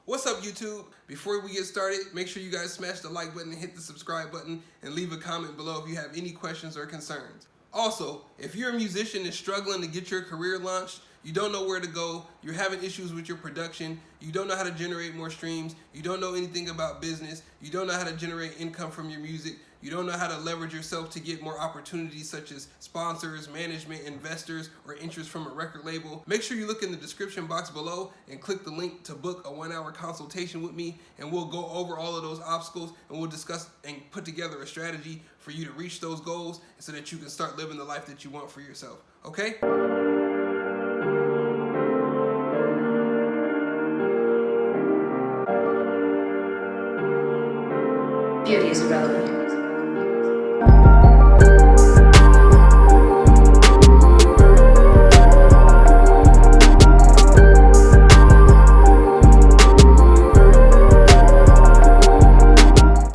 What's up, YouTube? Before we get started, make sure you guys smash the like button and hit the subscribe button and leave a comment below if you have any questions or concerns. Also, if you're a musician and struggling to get your career launched, you don't know where to go, you're having issues with your production, you don't know how to generate more streams, you don't know anything about business, you don't know how to generate income from your music, you don't know how to leverage yourself to get more opportunities such as sponsors, management, investors, or interest from a record label, make sure you look in the description box below and click the link to book a 1-hour consultation with me, and we'll go over all of those obstacles and we'll discuss and put together a strategy for you to reach those goals so that you can start living the life that you want for yourself. Okay? Beauty is irrelevant.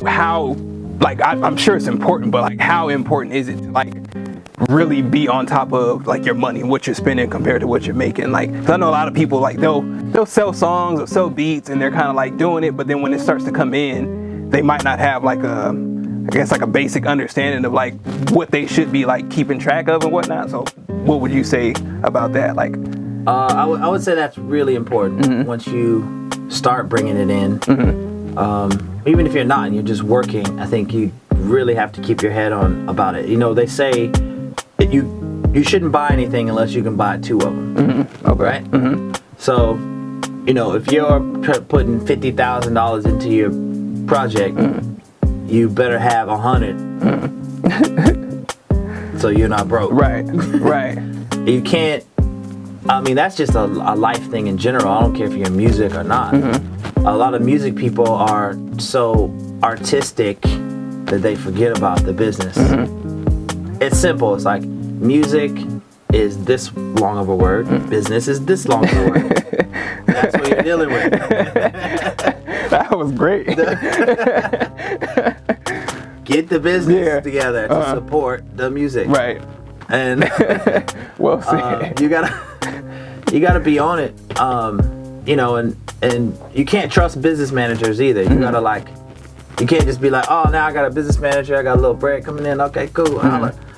How, like, I'm sure it's important, but like, how important is it to like really be on top of like your money, what you're spending compared to what you're making? Like, 'cause I know a lot of people like they'll sell songs or sell beats and they're kind of like doing it, but then when it starts to come in, they might not have like a, I guess like a basic understanding of like what they should be like keeping track of and whatnot. So what would you say about that? Like, I would say that's really important once you start bringing it in. Even if you're not and you're just working, I think you really have to keep your head on about it. You know, they say that you shouldn't buy anything unless you can buy two of them. okay. Right? So, you know, if you're putting $50,000 into your project, you better have 100 so you're not broke. Right. You can't, I mean, that's just a life thing in general. I don't care if you're in music or not. A lot of music people are so artistic that they forget about the business. It's simple. It's like music is this long of a word. Business is this long of a word. That's what you're dealing with. That was great. Get the business together to support the music. Right. And well said. you gotta be on it. You know, and you can't trust business managers either. You gotta like, you can't just be like, oh, now I got a business manager, I got a little bread coming in, okay, cool.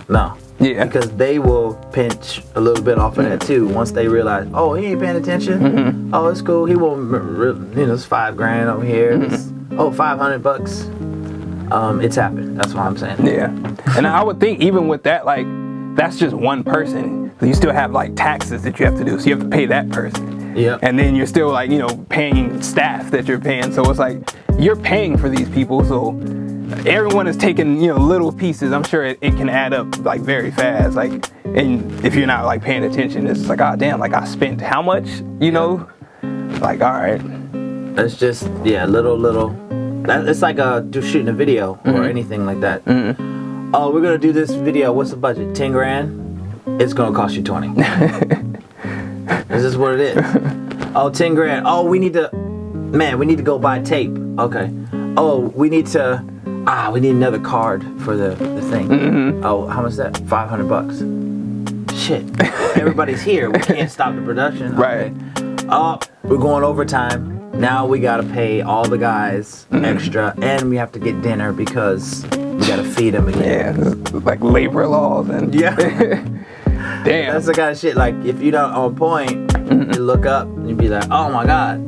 No. Yeah. Because they will pinch a little bit off of that too. Once they realize, oh, he ain't paying attention. Oh, it's cool. He won't, you know, it's $5,000 over here. It's, $500. It's happened. That's what I'm saying. Yeah. And I would think even with that, like, that's just one person. You still have like taxes that you have to do. So you have to pay that person. Yeah. And then you're still like, you know, paying staff that you're paying. So it's like, you're paying for these people. So everyone is taking, you know, little pieces. I'm sure it can add up like very fast. Like, and if you're not like paying attention, it's like, oh damn, like I spent how much, you know? Like, all right. It's just, little. It's like just shooting a video or anything like that. Oh, we're gonna do this video. What's the budget? 10 grand? It's gonna cost you 20. This is what it is. Oh, 10 grand. Oh, we need to go buy tape. Okay. Oh, we need another card for the thing. Oh, how much is that? $500. Shit. Everybody's here. We can't stop the production. Right. Okay. Oh, we're going overtime. Now we gotta pay all the guys extra, and we have to get dinner because we gotta feed them again. Yeah, like labor laws and damn. That's the kind of shit. Like if you're not on point, you look up and you be like, oh my god.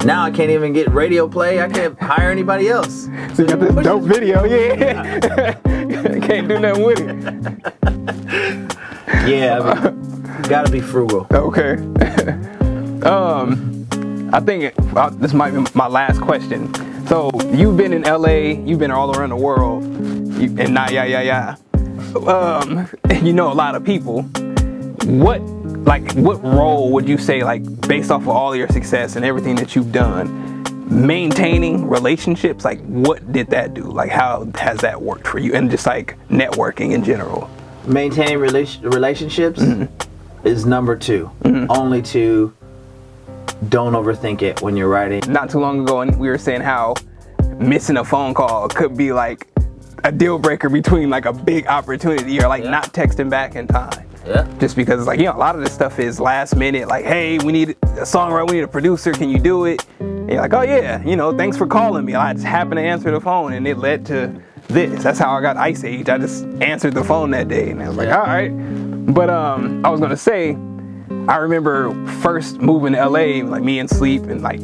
Now I can't even get radio play. I can't hire anybody else. So you got this dope video, Can't do nothing with it. Yeah, I mean, you gotta be frugal. Okay. I think this might be my last question. So you've been in LA, you've been all around the world, and you know a lot of people. What role would you say, like, based off of all your success and everything that you've done, maintaining relationships, like what did that do? Like how has that worked for you, and just like networking in general? Maintaining relationships is number 2. Only 2. Don't overthink it when you're writing. Not too long ago, and we were saying how missing a phone call could be like a deal breaker between like a big opportunity or like not texting back in time. Yeah. Just because it's like, you know, a lot of this stuff is last minute, like, hey, we need a songwriter, we need a producer, can you do it? And you're like, oh yeah, you know, thanks for calling me. I just happened to answer the phone, and it led to this. That's how I got Ice Age. I just answered the phone that day, and I was like, all right. But I was gonna say, I remember first moving to LA, like me and Sleep, and like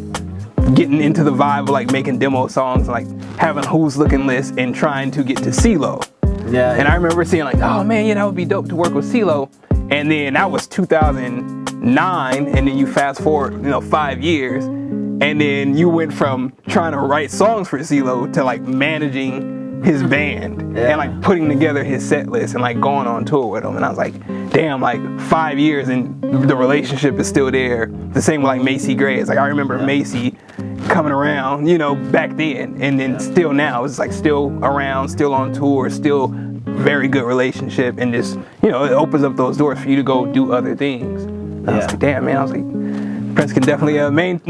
getting into the vibe of like making demo songs, like having Who's Looking list and trying to get to CeeLo. Yeah. And I remember seeing like, oh man, yeah, that would be dope to work with CeeLo. And then that was 2009, and then you fast forward, 5 years, and then you went from trying to write songs for CeeLo to like managing his band and like putting together his set list and like going on tour with him. And I was like, damn, like 5 years and the relationship is still there. The same with like Macy Gray. It's like I remember Macy coming around, back then, and then still now it's like still around, still on tour, still very good relationship, and just it opens up those doors for you to go do other things. And I was like, damn, man. I was like, Printz can definitely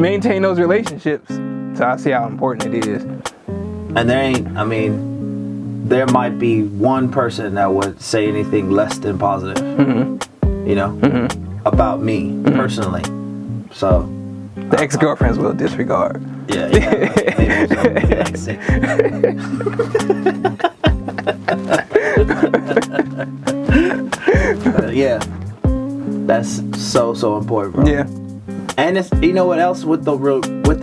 maintain those relationships. So I see how important it is. And there might be one person that would say anything less than positive, about me personally. So the ex-girlfriends will disregard. Yeah. Maybe like 6. Yeah, that's so important, bro. Yeah. And it's what else with the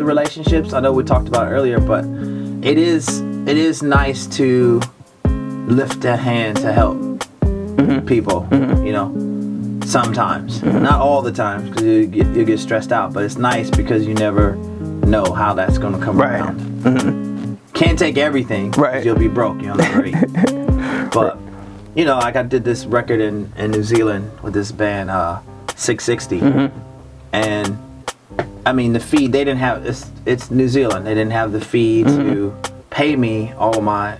relationships? I know we talked about it earlier, but it is nice to lift a hand to help people. Sometimes, not all the time, because you get stressed out. But it's nice because you never know how that's going to come around. Can't take everything. Right. You'll be broke. You'll never eat. But like I did this record in New Zealand with this band 660, and I mean the fee they didn't have. It's New Zealand. They didn't have the fee to pay me all my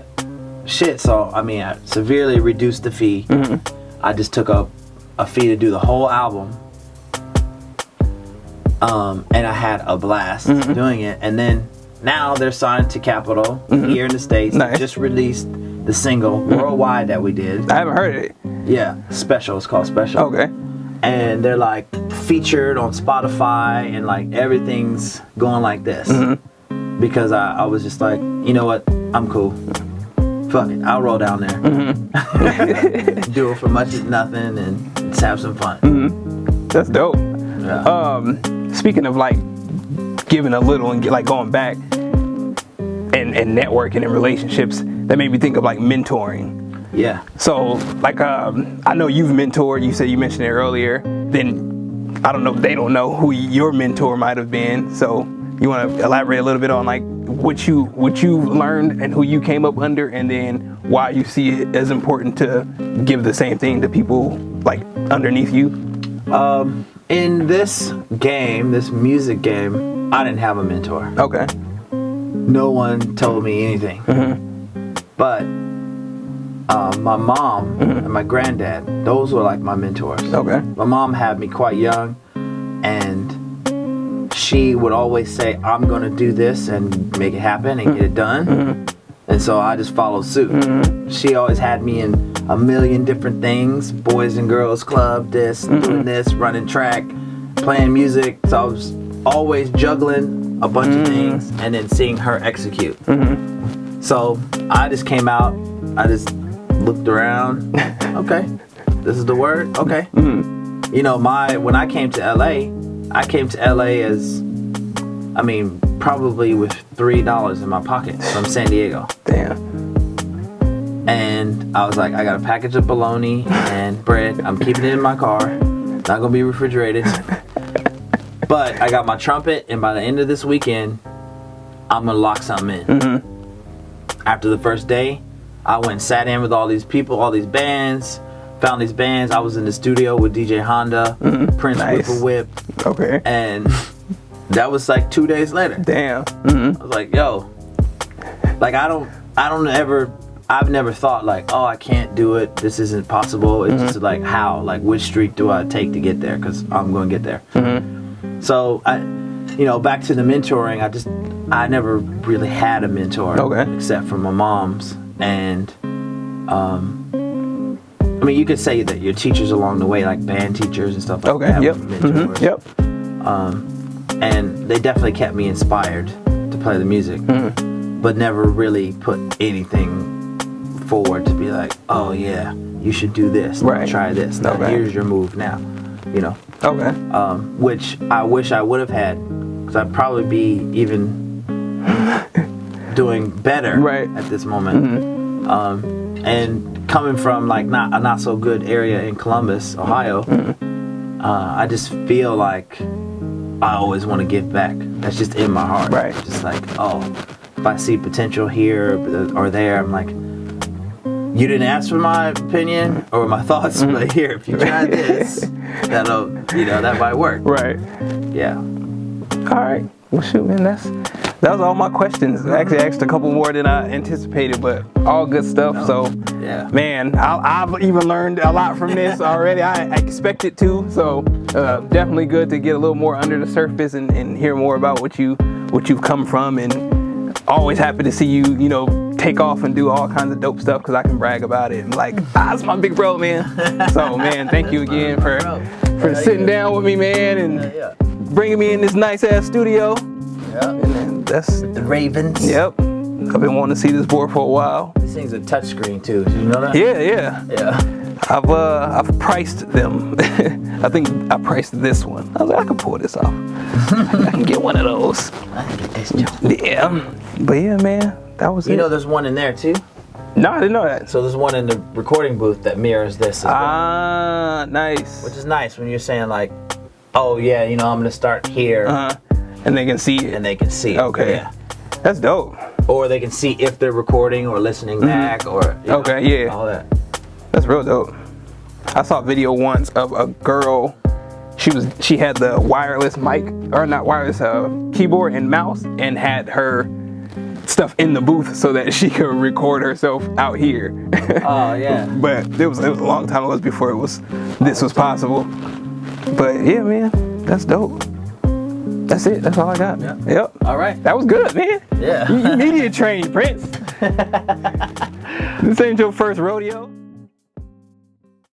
shit. So I mean I severely reduced the fee. I just took a fee to do the whole album. And I had a blast doing it. And then now they're signed to Capitol here in the States. Nice. Just released the single worldwide that we did. I haven't heard it. Yeah, Special. It's called Special. Okay. And they're like featured on Spotify, and like everything's going like this. Because I was just like, you know what? I'm cool. Fuck it. I'll roll down there. Do it for much of nothing and just have some fun. That's dope. Yeah. Speaking of like giving a little and like going back and networking and relationships, that made me think of like mentoring. Yeah. So like I know you've mentored. You said you mentioned it earlier. Then I don't know. They don't know who your mentor might have been. So you want to elaborate a little bit on like what you learned and who you came up under, and then why you see it as important to give the same thing to people like underneath you? In this game, this music game, I didn't have a mentor. Okay. No one told me anything. But my mom and my granddad, those were like my mentors. Okay. My mom had me quite young, and she would always say, I'm going to do this and make it happen and get it done. And so I just followed suit. She always had me in a million different things, Boys and Girls Club, this, doing this, running track, playing music. So I was always juggling a bunch of things and then seeing her execute. So I just came out, I just looked around. Okay, this is the word. Okay. When I came to LA, as, probably with $3 in my pocket from San Diego. Damn. And I was like, I got a package of bologna and bread. I'm keeping it in my car. Not gonna be refrigerated. But I got my trumpet, and by the end of this weekend, I'm gonna lock something in. After the first day, I went and sat in with all these people, all these bands, found these bands. I was in the studio with DJ Honda, Prince Whip. Okay. And that was like 2 days later. Damn. I was like, yo, like I've never thought like, oh, I can't do it. This isn't possible. It's just like, how? Like, which street do I take to get there? Because I'm going to get there. So, back to the mentoring, I never really had a mentor. Okay. Except for my mom's. And, you could say that your teachers along the way, like band teachers and stuff like that. Yep. Mentors. and they definitely kept me inspired to play the music, but never really put anything forward to be like, oh yeah, you should do this, try this, now here's your move now, you know. Okay. Which I wish I would have had, because I'd probably be even doing better at this moment. And coming from like a not so good area in Columbus, Ohio, I just feel like I always want to give back. That's just in my heart. Right. Just like, oh, if I see potential here or there, I'm like, you didn't ask for my opinion or my thoughts, but here, if you try this, that might work. Right. Yeah. All right. Well, shoot, man, that was all my questions. I actually asked a couple more than I anticipated, but all good stuff. So, man, I've even learned a lot from this already. I expected to. So, definitely good to get a little more under the surface and hear more about what you've come from. And always happy to see you, take off and do all kinds of dope stuff because I can brag about it. I'm like, that's my big bro, man. So, man, thank you again for sitting down with me, man, and bringing me in this nice ass studio. Yeah. And then that's the Ravens. Yep. I've been wanting to see this board for a while. This thing's a touchscreen too. Did you know that? Yeah. I've priced them. I think I priced this one. I was like, I can pull this off. I can get one of those. I can get this job. Yeah. But yeah, man, that was it. You know there's one in there too? No, I didn't know that. So there's one in the recording booth that mirrors this as well. Ah, nice. Which is nice when you're saying like, oh yeah, I'm gonna start here. And they can see it. And they can see it. Okay. Yeah. That's dope. Or they can see if they're recording or listening back or all that. That's real dope. I saw a video once of a girl. She had the wireless mic, or not wireless, keyboard and mouse, and had her stuff in the booth so that she could record herself out here. Oh yeah. But it was a long time ago before this was possible. But yeah, man, that's dope. That's it. That's all I got. Yeah. Yep. All right. That was good, man. Yeah. You media trained, Printz. This ain't your first rodeo.